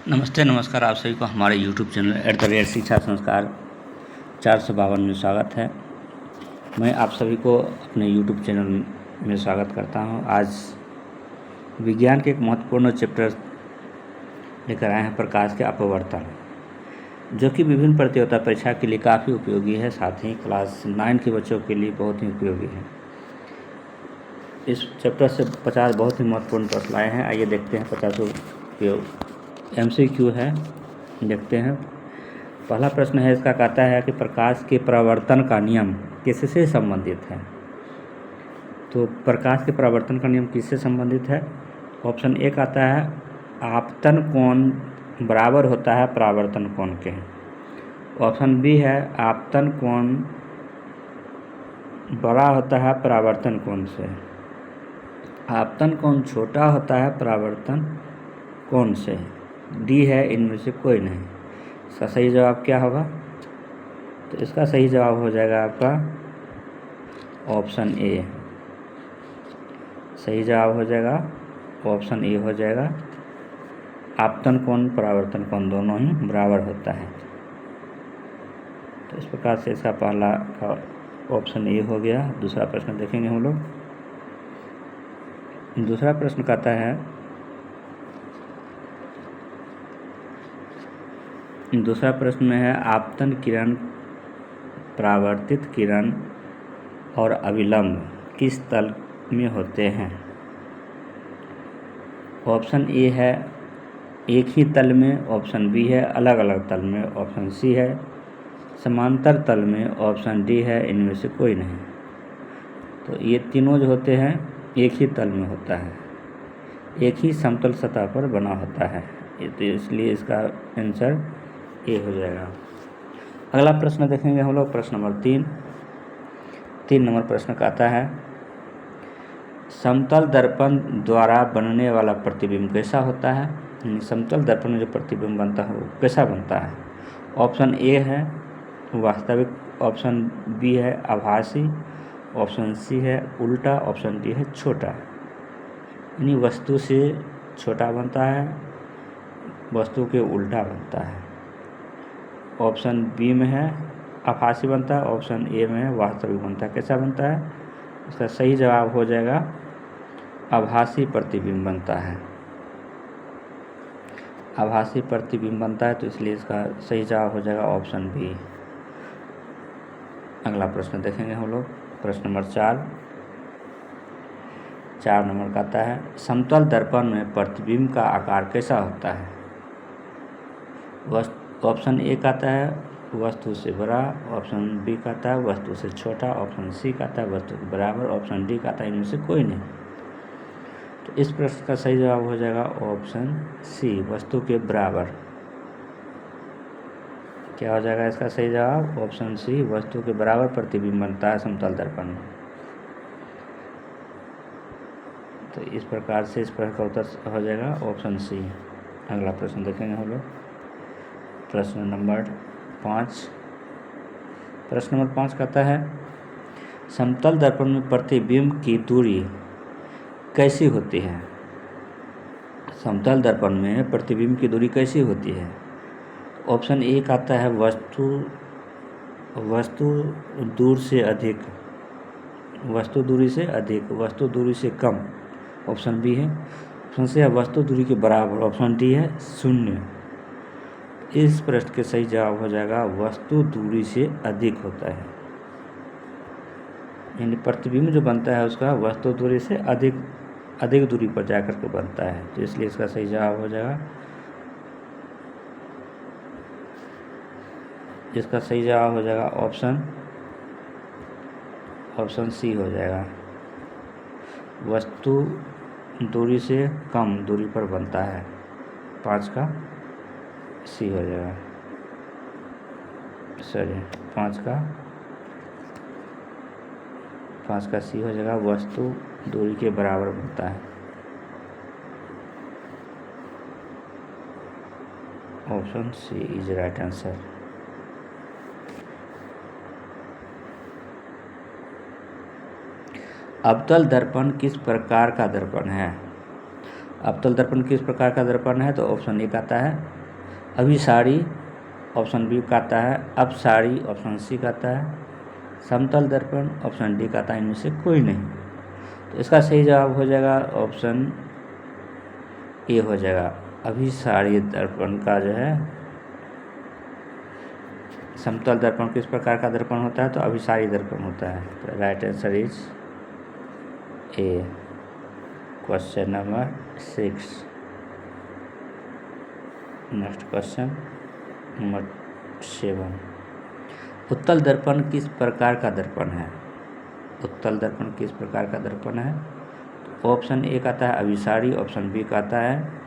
नमस्ते नमस्कार आप सभी को हमारे YouTube चैनल @शिक्षा संस्कार 452 में स्वागत है। मैं आप सभी को अपने YouTube चैनल में स्वागत करता हूं। आज विज्ञान के एक महत्वपूर्ण चैप्टर लेकर आए हैं, प्रकाश के अपवर्तन, जो कि विभिन्न प्रतियोगिता परीक्षा के लिए काफ़ी उपयोगी है, साथ ही क्लास 9 के बच्चों के लिए बहुत ही उपयोगी है। इस चैप्टर से 50 बहुत ही महत्वपूर्ण प्रश्न आए हैं। आइए देखते हैं 50 MCQ है, देखते हैं। पहला प्रश्न है, इसका कहता है कि प्रकाश के परावर्तन का नियम किससे संबंधित है। तो प्रकाश के परावर्तन का नियम किससे संबंधित है? ऑप्शन ए आता है आपतन कोण बराबर होता है परावर्तन कोण के। ऑप्शन बी है आपतन कोण बड़ा होता है परावर्तन कोण से। आपतन कोण छोटा होता है परावर्तन कोण से। डी है इनमें से कोई नहीं। इसका सही जवाब क्या होगा? तो इसका सही जवाब हो जाएगा आपका ऑप्शन ए। सही जवाब हो जाएगा ऑप्शन ए हो जाएगा। आपतन कोण परावर्तन कोण दोनों ही बराबर होता है। तो इस प्रकार से इसका पहला का ऑप्शन ए हो गया। दूसरा प्रश्न देखेंगे हम लोग। दूसरा प्रश्न कहता है, दूसरा प्रश्न में है आपतन किरण, परावर्तित किरण और अभिलंब किस तल में होते हैं। ऑप्शन ए है एक ही तल में। ऑप्शन बी है अलग अलग तल में। ऑप्शन सी है समांतर तल में। ऑप्शन डी है इनमें से कोई नहीं। तो ये तीनों जो होते हैं एक ही तल में होता है, एक ही समतल सतह पर बना होता है, तो इसलिए इसका आंसर ए हो जाएगा। अगला प्रश्न देखेंगे हम लोग, प्रश्न नंबर 3 नंबर प्रश्न कहता है, समतल दर्पण द्वारा बनने वाला प्रतिबिंब कैसा होता है। समतल दर्पण में जो प्रतिबिंब बनता है वो कैसा बनता है। ऑप्शन ए है वास्तविक। ऑप्शन बी है आभासी। ऑप्शन सी है उल्टा। ऑप्शन डी है छोटा। यानी वस्तु से छोटा बनता है, वस्तु के उल्टा बनता है। ऑप्शन बी में है आभासी बनता है। ऑप्शन ए में है वास्तविक बनता है। कैसा बनता है? इसका सही जवाब हो जाएगा आभासी प्रतिबिंब बनता है। आभासी प्रतिबिंब बनता है, तो इसलिए इसका सही जवाब हो जाएगा ऑप्शन बी। अगला प्रश्न देखेंगे हम लोग, प्रश्न नंबर 4 नंबर का आता है, समतल दर्पण में प्रतिबिंब का आकार कैसा होता है। ऑप्शन ए कहता है वस्तु से बड़ा। ऑप्शन बी कहता है वस्तु से छोटा। ऑप्शन सी कहता है वस्तु के बराबर। ऑप्शन डी कहता है इनमें से कोई नहीं। तो इस प्रश्न का सही जवाब हो जाएगा ऑप्शन सी, वस्तु के बराबर। क्या हो जाएगा इसका सही जवाब? ऑप्शन सी, वस्तु के बराबर प्रतिबिंब बनता है समतल दर्पण में। तो इस प्रकार से इस प्रश्न का उत्तर हो जाएगा ऑप्शन सी। अगला प्रश्न देखेंगे हम लोग, प्रश्न नंबर 5। प्रश्न नंबर 5 कहता है, समतल दर्पण में प्रतिबिंब की दूरी कैसी होती है। समतल दर्पण में प्रतिबिंब की दूरी कैसी होती है। ऑप्शन ए कहता है वस्तु दूर से अधिक, वस्तु दूरी से अधिक, वस्तु दूरी से कम। ऑप्शन बी है। ऑप्शन सी है वस्तु दूरी के बराबर। ऑप्शन डी है 0। इस प्रश्न के सही जवाब हो जाएगा वस्तु दूरी से अधिक होता है। यानी प्रतिबिंब जो बनता है उसका वस्तु दूरी से अधिक दूरी पर जाकर के बनता है, तो इसलिए इसका सही जवाब हो जाएगा, इसका सही जवाब हो जाएगा ऑप्शन सी हो जाएगा। वस्तु दूरी से कम दूरी पर बनता है। 5 का सी हो जाएगा। सॉरी, 5 का सी हो जाएगा, वस्तु दूरी के बराबर बनता है। Option C is right answer. अवतल दर्पण किस प्रकार का दर्पण है। अवतल दर्पण किस प्रकार का दर्पण है। तो ऑप्शन ए आता है अभिसारी ऑप्शन बी का आता है, अपसारी ऑप्शन सी का आता है, समतल दर्पण ऑप्शन डी का आता है, इनमें से कोई नहीं। तो इसका सही जवाब हो जाएगा ऑप्शन ए हो जाएगा। अभिसारी दर्पण का जो है, समतल दर्पण किस प्रकार का दर्पण होता है, तो अभिसारी दर्पण होता है। तो right answer is a. Question number 6। Next question number 7। उत्तल दर्पण किस प्रकार का दर्पण है? उत्तल दर्पण किस प्रकार का दर्पण है? तो ऑप्शन ए का आता है अभिसारी, ऑप्शन बी का आता है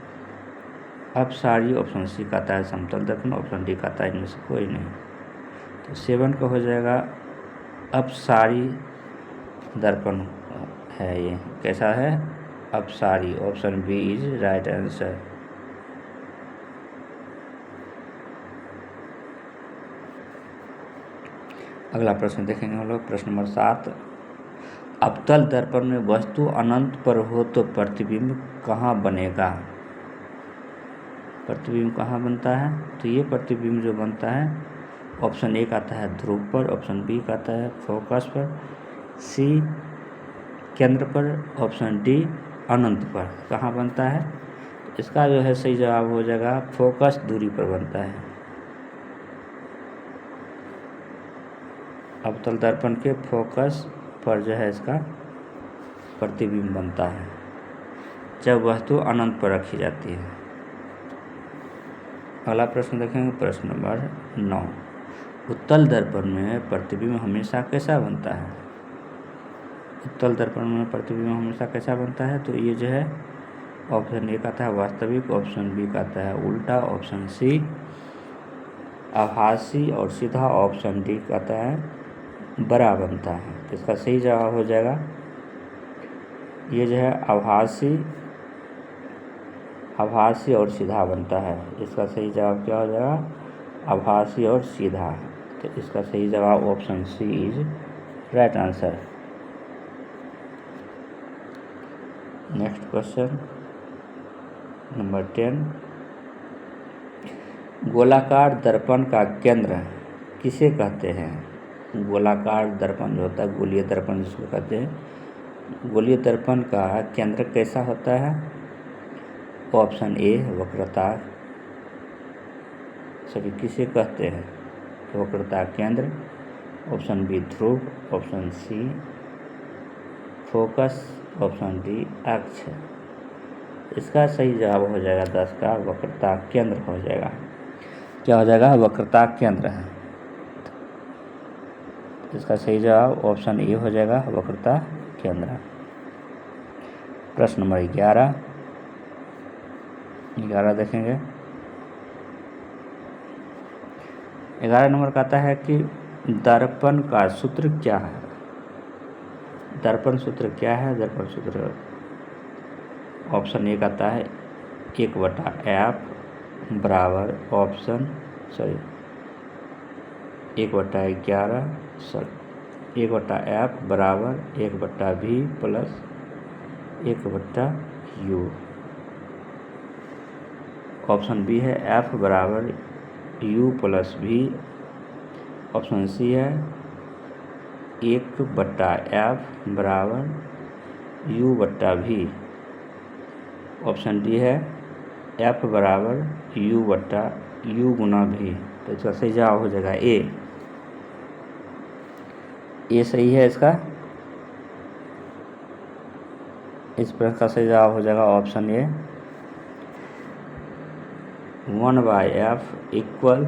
अपसारी, ऑप्शन सी का आता है समतल दर्पण, ऑप्शन डी का आता है इनमें से कोई नहीं। तो 7 का हो जाएगा अपसारी दर्पण है। ये कैसा है? अपसारी। Option B is right answer. अगला प्रश्न देखेंगे हम लोग, प्रश्न नंबर 7। अवतल दर्पण में वस्तु अनंत पर हो तो प्रतिबिंब कहाँ बनेगा? प्रतिबिंब कहाँ बनता है? तो ये प्रतिबिंब जो बनता है, ऑप्शन ए का आता है ध्रुव पर, ऑप्शन बी का आता है फोकस पर, सी केंद्र पर, ऑप्शन डी अनंत पर। कहाँ बनता है? तो इसका जो है सही जवाब हो जाएगा फोकस दूरी पर बनता है। अवतल दर्पण के फोकस पर जो है इसका प्रतिबिंब बनता है जब वस्तु अनंत पर रखी जाती है। अगला प्रश्न देखेंगे, प्रश्न नंबर 9। उत्तल दर्पण में प्रतिबिंब हमेशा कैसा बनता है? उत्तल दर्पण में प्रतिबिंब हमेशा कैसा बनता है? तो ये जो है ऑप्शन ए का आता है वास्तविक, ऑप्शन बी का आता है उल्टा, ऑप्शन सी आभासी और सीधा, ऑप्शन डी का आता है बड़ा बनता है। तो इसका सही जवाब हो जाएगा ये जो है आभासी और सीधा बनता है। इसका सही जवाब क्या हो जाएगा? आभासी और सीधा। तो इसका सही जवाब option C is right answer. Next question number 10। गोलाकार दर्पण का केंद्र किसे कहते हैं? गोलाकार दर्पण जो होता है, गोलीय दर्पण जिसको कहते हैं, गोलीय दर्पण का केंद्र कैसा होता है? ऑप्शन ए वक्रता सभी किसे कहते हैं? वक्रता केंद्र, ऑप्शन बी ध्रुव, option C focus, option D अक्ष। इसका सही जवाब हो जाएगा 10 का वक्रता केंद्र हो जाएगा। क्या हो जाएगा? वक्रता केंद्र है। इसका सही जवाब ऑप्शन ए हो जाएगा वक्रता केंद्र। प्रश्न नंबर 11 देखेंगे। 11 नंबर का आता है कि दर्पण का सूत्र क्या है? दर्पण सूत्र क्या है? दर्पण सूत्र ऑप्शन ए का आता है 1/f बराबर 1/11 1/f बराबर 1/v plus 1/u। Option B है f बराबर u प्लस v, ऑप्शन सी है 1/f बराबर u/v, ऑप्शन डी है f बराबर u गुना v। तो इसका सही जवाब हो जाएगा ए सही है इसका। इस प्रश्न का सही जवाब हो जाएगा ऑप्शन ए 1/f equal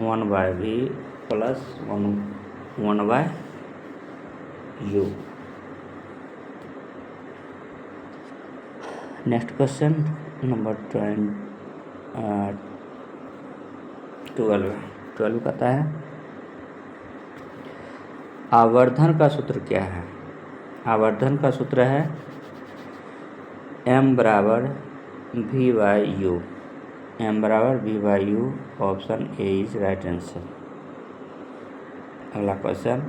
1/v plus 1/u। Next question number 12 कहता है आवर्धन का सूत्र क्या है? आवर्धन का सूत्र है m बराबर v/u। m बराबर v/u, option A is right answer. अगला क्वेश्चन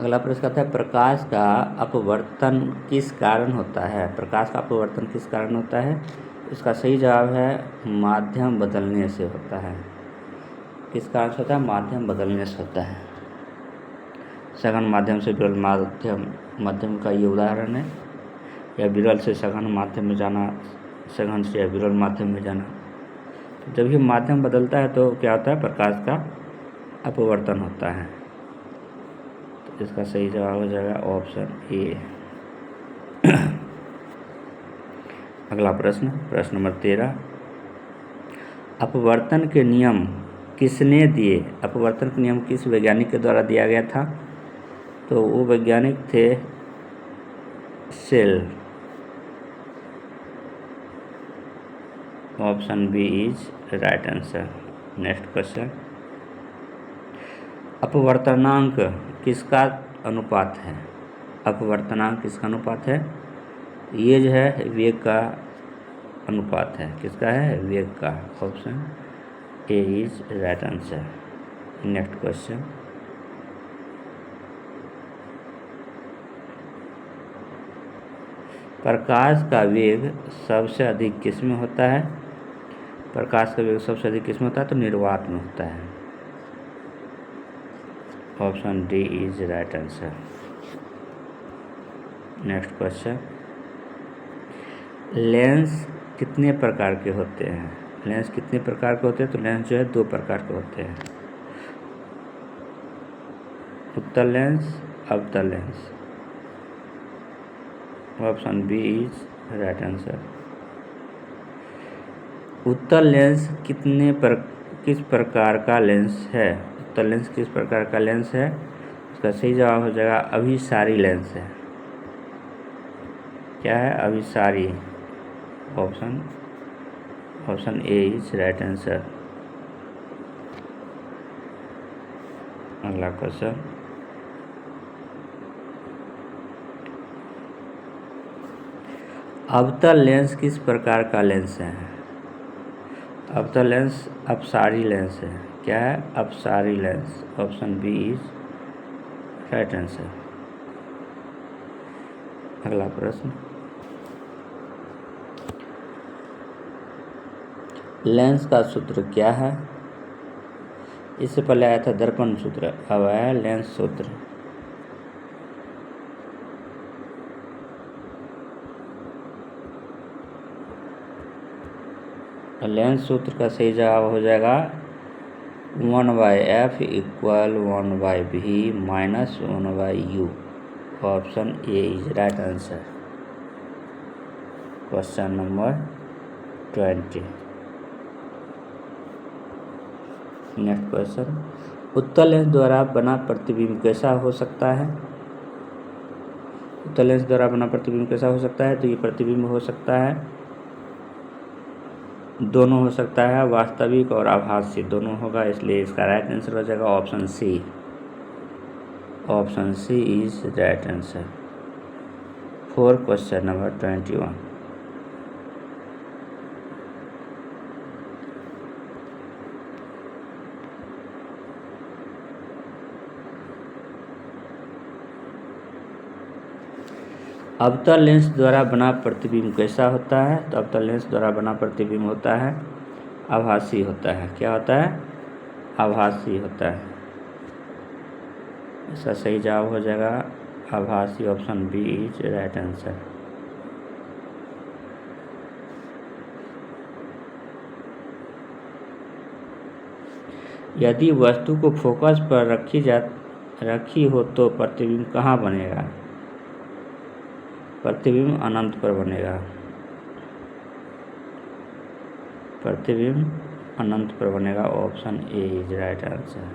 अगला प्रश्न कहता है प्रकाश का अपवर्तन किस कारण होता है। प्रकाश का अपवर्तन किस कारण होता है। इसका सही जवाब है माध्यम बदलने से होता है। किस कारण से होता है। माध्यम बदलने से होता है। सघन माध्यम से विरल माध्यम का ये उदाहरण है। या विरल से सघन माध्यम में जाना, सघन से विरल माध्यम में जाना। तो जब ये माध्यम बदलता है तो क्या होता है, प्रकाश का अपवर्तन होता है। तो इसका सही जवाब हो जाएगा ऑप्शन ए। अगला प्रश्न, प्रश्न नंबर 13, अपवर्तन के नियम किसने दिए। अपवर्तन के नियम किस वैज्ञानिक के द्वारा दिया गया था। तो वो वैज्ञानिक थे सेल। Option B is right answer. Next question, अपवर्तनांक किसका अनुपात है। अपवर्तनांक किसका अनुपात है। ये जो है वेग का अनुपात है। किसका है, वेग का। Option A is right answer. Next question, प्रकाश का वेग सबसे अधिक किस में होता है। प्रकाश का वेग सबसे अधिक किस में होता है, तो निर्वात में होता है। Option D is right answer. Next question, lens कितने प्रकार के होते हैं। लेंस कितने प्रकार के होते हैं। तो लेंस जो है 2 प्रकार के होते हैं, उत्तल लेंस, अवतल lens. Option B is right answer. उत्तल लेंस किस प्रकार का लेंस है। उत्तल लेंस किस प्रकार का लेंस है। इसका सही जवाब हो जाएगा अभिसारी लेंस है। क्या है, अभिसारी। Option A is right answer. अगला क्वेश्चन, अवतल लेंस किस प्रकार का लेंस है। अवतल लेंस अपसारी लेंस है। क्या है, अपसारी lens. Option B is right answer. अगला प्रश्न, लेंस का सूत्र क्या है। इससे पहले आया था दर्पण सूत्र, अब आया लेंस सूत्र। लेंस सूत्र का सही जवाब हो जाएगा 1/f equal 1/v minus 1/u। Option A is right answer. Question number 20। Next question, उत्तल लेंस द्वारा बना प्रतिबिंब कैसा हो सकता है। उत्तल लेंस द्वारा बना प्रतिबिंब कैसा हो सकता है। तो ये प्रतिबिंब हो सकता है, दोनों हो सकता है, वास्तविक और आभासी दोनों होगा। इसलिए इसका राइट आंसर हो जाएगा option C. Option C is right answer for question number 21। अवतल लेंस द्वारा बना प्रतिबिंब कैसा होता है। तो अवतल लेंस द्वारा बना प्रतिबिंब होता है, आभासी होता है। क्या होता है, आभासी होता है। इसका सही जवाब हो जाएगा आभासी। Option B is right answer. यदि वस्तु को फोकस पर रखी हो तो प्रतिबिंब कहाँ बनेगा। प्रतिबिंब अनंत पर बनेगा। प्रतिबिंब अनंत पर बनेगा। Option A is right answer.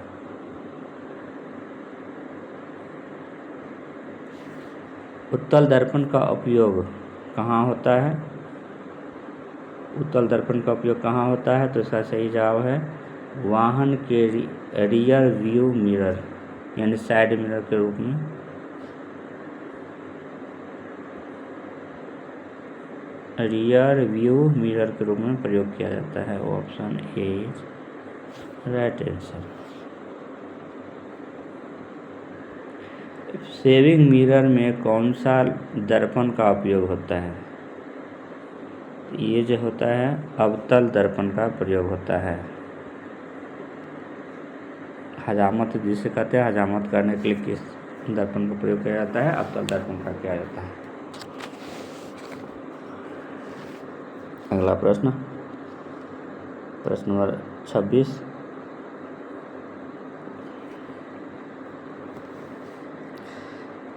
उत्तल दर्पण का उपयोग कहाँ होता है। उत्तल दर्पण का उपयोग कहाँ होता है। तो इसका सही जवाब है वाहन के रियर व्यू मिरर यानी साइड मिरर के रूप में। रियर व्यू मिरर के रूप में प्रयोग किया जाता है। Option A is right answer. Saving mirror में कौन सा दर्पण का उपयोग होता है? ये जो होता है अवतल दर्पण का प्रयोग होता है। हजामत जिसे कहते हैं, हजामत करने के लिए किस दर्पण का प्रयोग किया जाता है? अवतल दर्पण का किया जाता है। अगला प्रश्न नंबर 26।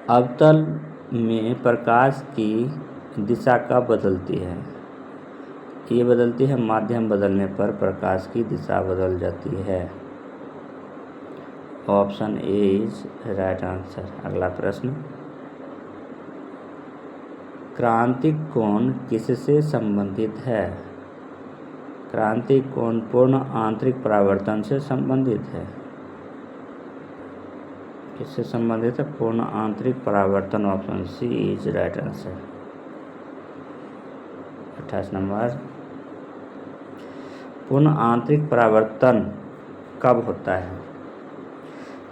अवतल में प्रकाश की दिशा कब बदलती है? ये बदलती है माध्यम बदलने पर प्रकाश की दिशा बदल जाती है। Option A is right answer. अगला प्रश्न, क्रांतिक कोण किससे संबंधित है? क्रांतिक कोण पूर्ण आंतरिक परावर्तन से संबंधित है। किससे संबंधित है? पूर्ण आंतरिक परावर्तन। Option C is right answer. 28 number, पूर्ण आंतरिक परावर्तन कब होता है?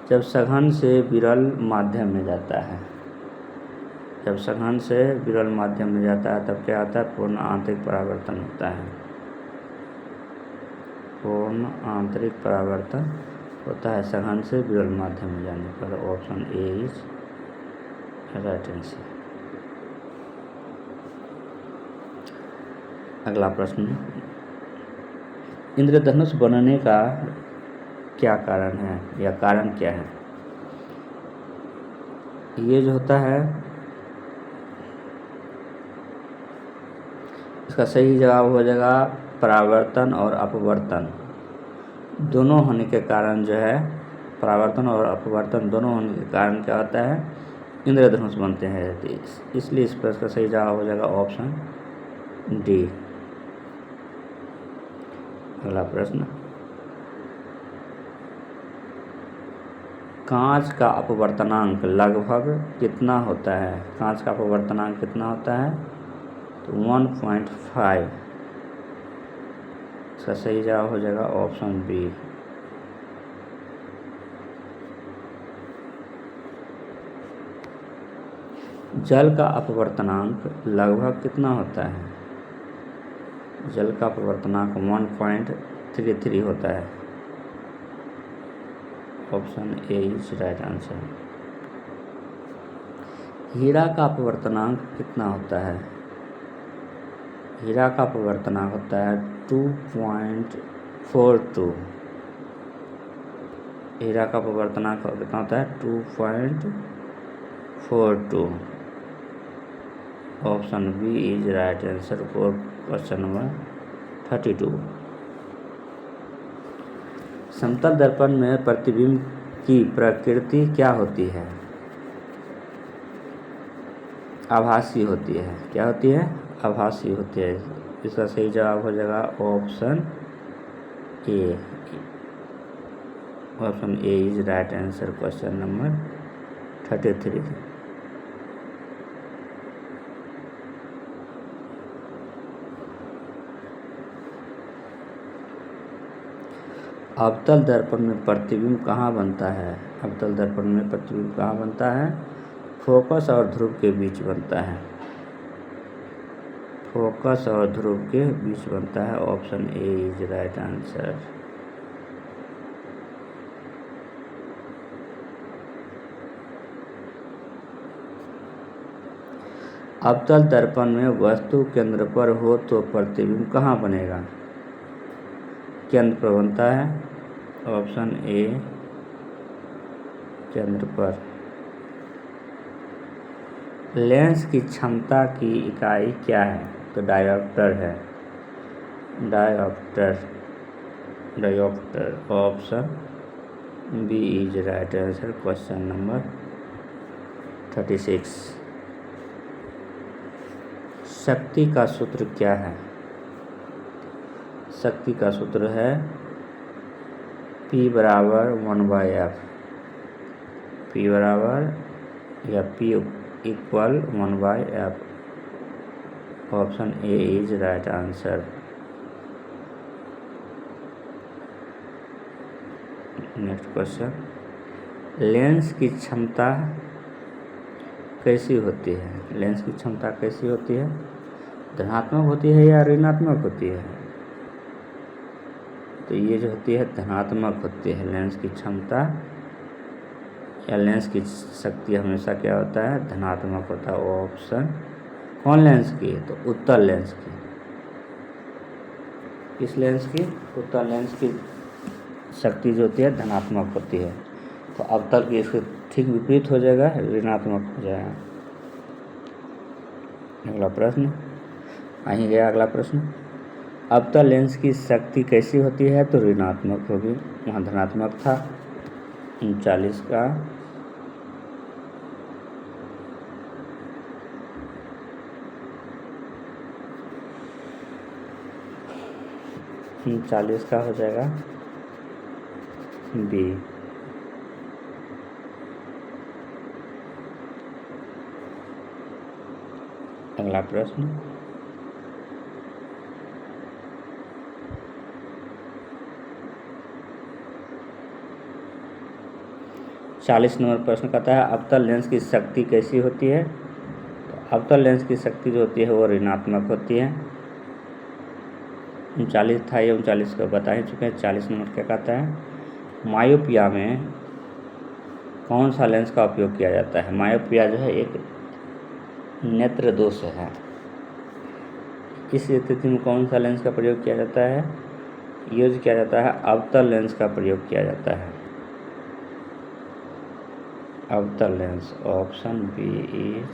जब सघन से विरल माध्यम में जाता है। जब सघन से विरल माध्यम में जाता है तब क्या आता है? पूर्ण आंतरिक परावर्तन होता है। पूर्ण आंतरिक परावर्तन होता है सघन से विरल माध्यम में जाने पर। Option A is right answer. अगला प्रश्न, इंद्रधनुष बनने का क्या कारण है या कारण क्या है? ये जो होता है इसका सही जवाब हो जाएगा परावर्तन और अपवर्तन दोनों होने के कारण जो है, परावर्तन और अपवर्तन दोनों होने के कारण क्या होता है? इंद्रधनुष बनते हैं। इसलिए इस प्रश्न का सही जवाब हो जाएगा ऑप्शन डी। अगला प्रश्न, कांच का अपवर्तनांक लगभग कितना होता है? कांच का अपवर्तनांक कितना होता है? तो 1.5। इसका सही जवाब हो जाएगा ऑप्शन बी। जल का अपवर्तनांक लगभग कितना होता है? जल का अपवर्तनांक 1.33 होता है। Option A is right answer. हीरा का अपवर्तनांक कितना होता है? हीरा का अपवर्तनांक होता है 2.42। हीरा का अपवर्तनांक कितना होता है? 2.42। Option B is right answer for question number 32। समतल दर्पण में प्रतिबिंब की प्रकृति क्या होती है? आभासी होती है। क्या होती है? आभासी होती है। इसका सही जवाब हो जाएगा option A. Option A is right answer question number 33। अवतल दर्पण में प्रतिबिंब कहाँ बनता है? अवतल दर्पण में प्रतिबिंब कहाँ बनता है? फोकस और ध्रुव के बीच बनता है। फोकस और ध्रुव के बीच बनता है। Option A is right answer. अवतल दर्पण में वस्तु केंद्र पर हो तो प्रतिबिंब कहाँ बनेगा? केंद्र पर बनता है। ऑप्शन ए केंद्र पर। लेंस की क्षमता की इकाई क्या है? तो डायोप्टर है। Diopter. Option B is right answer question number 36। शक्ति का सूत्र क्या है? शक्ति का सूत्र है P बराबर 1/F। P बराबर या P equal 1/F। Option A is right answer. Next question, lens की क्षमता कैसी होती है? लेंस की क्षमता कैसी होती है? धनात्मक होती है या ऋणात्मक होती है? तो ये जो होती है धनात्मक होती है लेंस की क्षमता, या लेंस की शक्ति हमेशा क्या होता है? धनात्मक होता है। वो ऑप्शन कौन लेंस की? तो उत्तल लेंस की। किस लेंस की? उत्तल लेंस की शक्ति जो होती है धनात्मक होती है। तो अवतल की इसके ठीक विपरीत हो जाएगा, ऋणात्मक हो जाएगा। अगला प्रश्न आही गया। अगला प्रश्न, अवतल लेंस की शक्ति कैसी होती है? तो ऋणात्मक होगी, वहाँ धनात्मक था। 39 का 39 का हो जाएगा बी। अगला प्रश्न, चालीस नंबर प्रश्न कहता है अवतल लेंस की शक्ति कैसी होती है? तो अवतल लेंस की शक्ति जो होती है वो ऋणात्मक होती है। 39 था, ये 39 को बता ही चुके हैं। 40 नंबर क्या कहता है? मायोपिया में कौन सा लेंस का उपयोग किया जाता है? मायोपिया जो है एक नेत्र दोष है। इस स्थिति में कौन सा लेंस का प्रयोग किया जाता है? यूज किया जाता है अवतल लेंस का प्रयोग किया जाता है। अवतल lens, option B is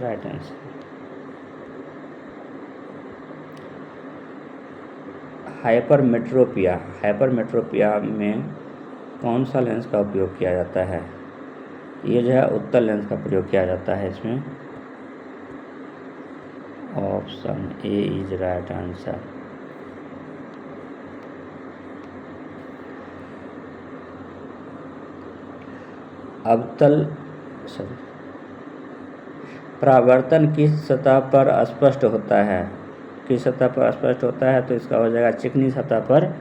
right answer. Hypermetropia, hypermetropia में कौन सा लेंस का उपयोग किया जाता है? ये जो है उत्तल लेंस का प्रयोग किया जाता है इसमें। Option A is right answer. अवतल परावर्तन किस सतह पर स्पष्ट होता है? किस सतह पर स्पष्ट होता है? तो इसका हो जाएगा चिकनी सतह पर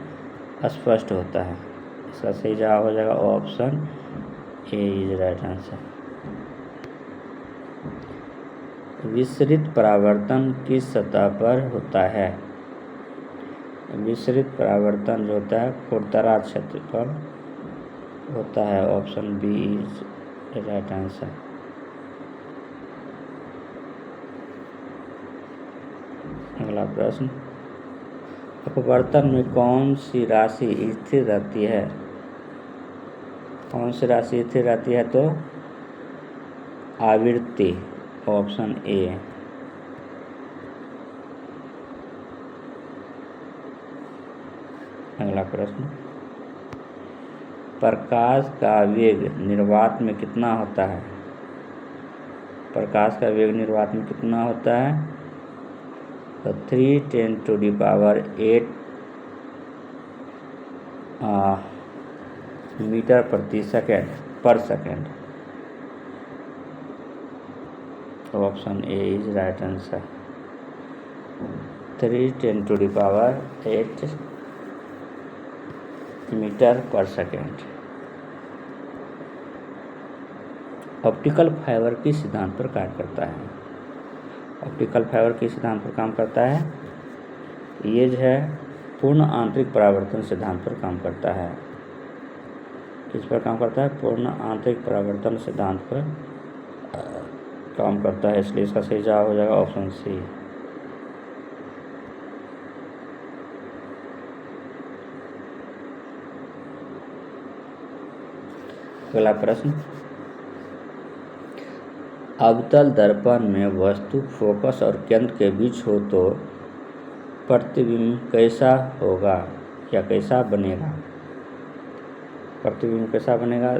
स्पष्ट होता है। इसका सही जवाब हो जाएगा option A is right answer. विसरित परावर्तन किस सतह पर होता है? विसरित परावर्तन जो होता है खुरदरा क्षेत्र पर होता है। Option B is right answer. अगला प्रश्न, अपवर्तन में कौन सी राशि स्थिर रहती है? कौन सी राशि स्थिर रहती है? तो आवृत्ति, ऑप्शन ए। अगला प्रश्न, प्रकाश का वेग निर्वात में कितना होता है? प्रकाश का वेग निर्वात में कितना होता है? तो 3×10⁸ मीटर प्रति second per second. Option A is right answer. 3×10⁸ metre per second. Optical fibre किस सिद्धांत पर कार्य करता है? ऑप्टिकल फाइबर किस सिद्धांत पर काम करता है? ये जो है पूर्ण आंतरिक परावर्तन सिद्धांत पर काम करता है। किस पर काम करता है? पूर्ण आंतरिक परावर्तन सिद्धांत पर काम करता है, इसलिए इसका सही जवाब हो जाएगा ऑप्शन सी। अगला प्रश्न, अवतल दर्पण में वस्तु फोकस और केंद्र के बीच हो तो प्रतिबिंब कैसा होगा या कैसा बनेगा? प्रतिबिंब कैसा बनेगा?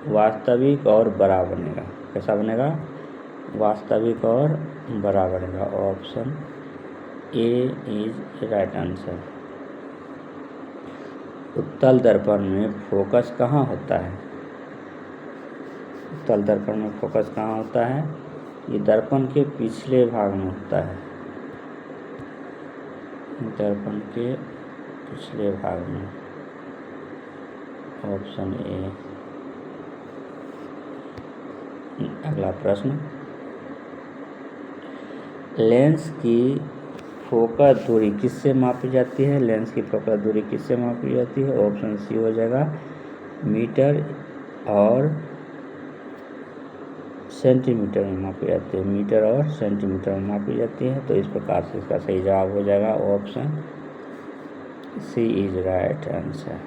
वास्तविक और बड़ा बनेगा। कैसा बनेगा? वास्तविक और बड़ा बनेगा। Option A is right answer. उत्तल दर्पण में फोकस कहाँ होता है? उत्तल दर्पण में फोकस कहाँ होता है? ये दर्पण के पिछले भाग में होता है। दर्पण के पिछले भाग में। Option A. अगला प्रश्न, लेंस की फोकस दूरी किससे मापी जाती है? लेंस की फोकस दूरी किससे मापी जाती है? ऑप्शन सी हो जाएगा, मीटर और सेंटीमीटर में मापी जाती है। मीटर और सेंटीमीटर में मापी जाती है। तो इस प्रकार से इसका सही जवाब हो जाएगा option C is right answer.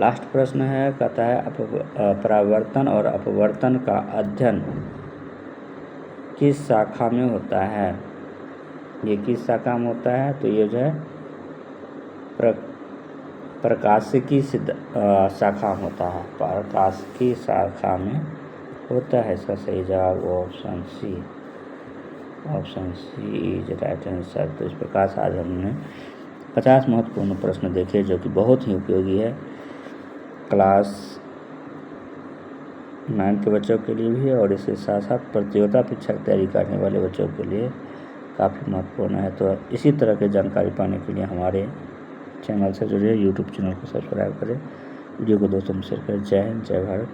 Last प्रश्न है, कहता है परावर्तन और अपवर्तन का अध्ययन किस शाखा में होता है? ये किस शाखा में होता है? तो ये जो है प्रकाशिकी शाखा में होता है। प्रकाशिकी शाखा में होता है। इसका सही जवाब option C is right answer. तो इस प्रकार से आज हमने 50 महत्वपूर्ण प्रश्न देखे जो कि बहुत ही उपयोगी है क्लास 9 के बच्चों के लिए भी, और इसके साथ साथ प्रतियोगिता परीक्षा की तैयारी करने वाले बच्चों के लिए काफ़ी महत्वपूर्ण है। तो इसी तरह की जानकारी पाने के लिए हमारे चैनल से जुड़िए, यूट्यूब चैनल को सब्सक्राइब करें, वीडियो को दोस्तों में शेयर करें। जय हिंद, जय भारत।